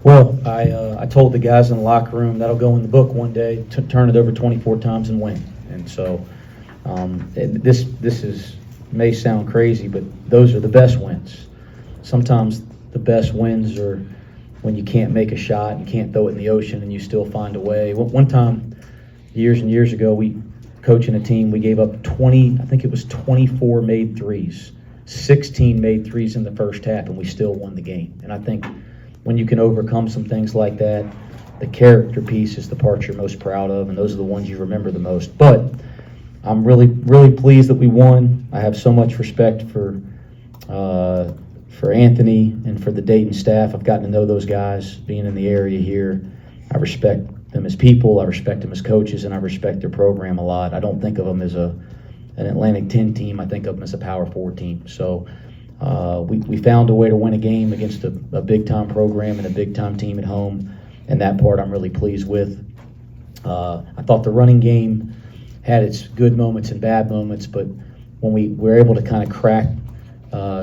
Well, I told the guys in the locker room that'll go in the book one day, to turn it over 24 times and win. And so this may sound crazy, but those are the best wins. Sometimes the best wins are when you can't make a shot and can't throw it in the ocean and you still find a way. One time, years and years ago, coaching a team, we gave up 24 made threes, 16 made threes in the first half, and we still won the game. And I think when you can overcome some things like that, the character piece is the part you're most proud of, and those are the ones you remember the most. But I'm really, really pleased that we won. I have so much respect for Anthony and for the Dayton staff. I've gotten to know those guys being in the area here. I respect them as people, I respect them as coaches, and I respect their program a lot. I don't think of them as an Atlantic 10 team. I think of them as a Power 4 team. So we found a way to win a game against a big-time program and a big-time team at home, and that part I'm really pleased with. I thought the running game had its good moments and bad moments, but when we were able to kind of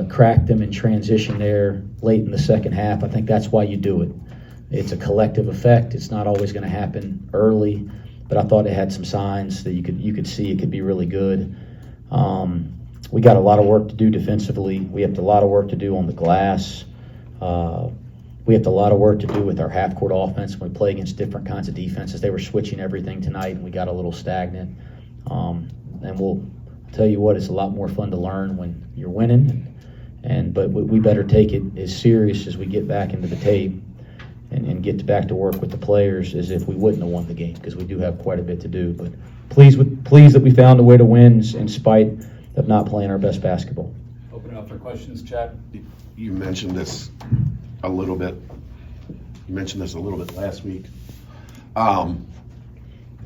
crack them in transition there late in the second half, I think that's why you do it. It's a collective effect. It's not always going to happen early, but I thought it had some signs that you could see it could be really good. We got a lot of work to do defensively. We have a lot of work to do on the glass. We have a lot of work to do with our half-court offense when we play against different kinds of defenses. They were switching everything tonight, and we got a little stagnant. And we'll tell you what, it's a lot more fun to learn when you're winning. But we better take it as serious as we get back into the tape and get back to work with the players as if we wouldn't have won the game, because we do have quite a bit to do. But pleased that we found a way to win in spite of not playing our best basketball. Open it up for questions, Chad. You mentioned this a little bit. Last week.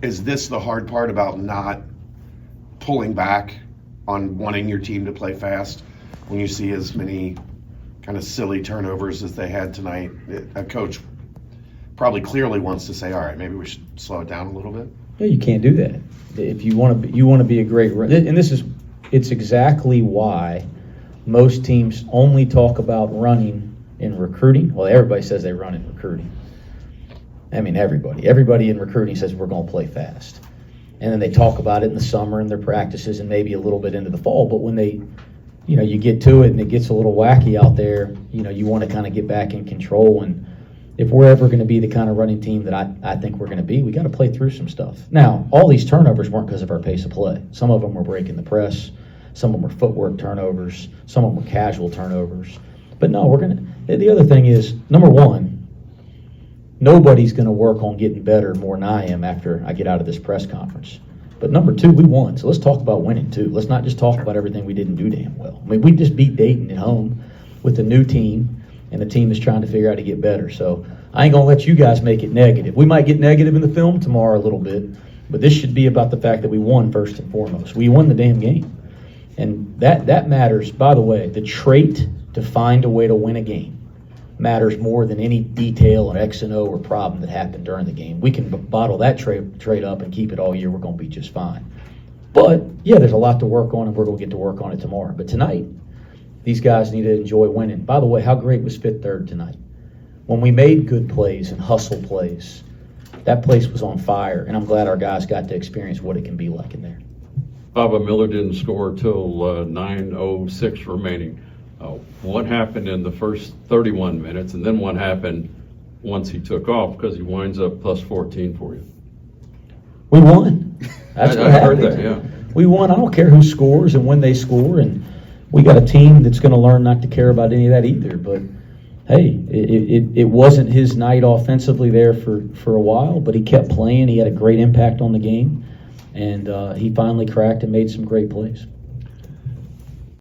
Is this the hard part about not pulling back on wanting your team to play fast when you see as many kind of silly turnovers as they had tonight? A coach probably clearly wants to say, all right, maybe we should slow it down a little bit. Yeah, you can't do that. If you want to be a great, and it's exactly why most teams only talk about running in recruiting. Well, everybody says they run in recruiting. I mean, everybody in recruiting says we're going to play fast. And then they talk about it in the summer in their practices and maybe a little bit into the fall. But when you get to it and it gets a little wacky out there, you want to kind of get back in control. And if we're ever going to be the kind of running team that I think we're going to be, we got to play through some stuff. Now, all these turnovers weren't because of our pace of play. Some of them were breaking the press. Some of them were footwork turnovers. Some of them were casual turnovers. But no, the other thing is, number one, nobody's going to work on getting better more than I am after I get out of this press conference. But number two, we won. So let's talk about winning too. Let's not just talk about everything we didn't do damn well. I mean, we just beat Dayton at home with a new team, and the team is trying to figure out how to get better. So I ain't going to let you guys make it negative. We might get negative in the film tomorrow a little bit, but this should be about the fact that we won first and foremost. We won the damn game. And that matters. By the way, the trait to find a way to win a game matters more than any detail or X and O or problem that happened during the game. We can bottle that trait up and keep it all year. We're going to be just fine. But, yeah, there's a lot to work on, and we're going to get to work on it tomorrow. But tonight, these guys need to enjoy winning. By the way, how great was Fifth Third tonight? When we made good plays and hustle plays, that place was on fire, and I'm glad our guys got to experience what it can be like in there. Baba Miller didn't score till 9:06 remaining. What happened in the first 31 minutes, and then what happened once he took off, because he winds up plus 14 for you? We won. That's what happened. I heard that, yeah. We won. I don't care who scores and when they score, and we got a team that's going to learn not to care about any of that either. But, hey, it wasn't his night offensively there for a while, but he kept playing. He had a great impact on the game, and he finally cracked and made some great plays.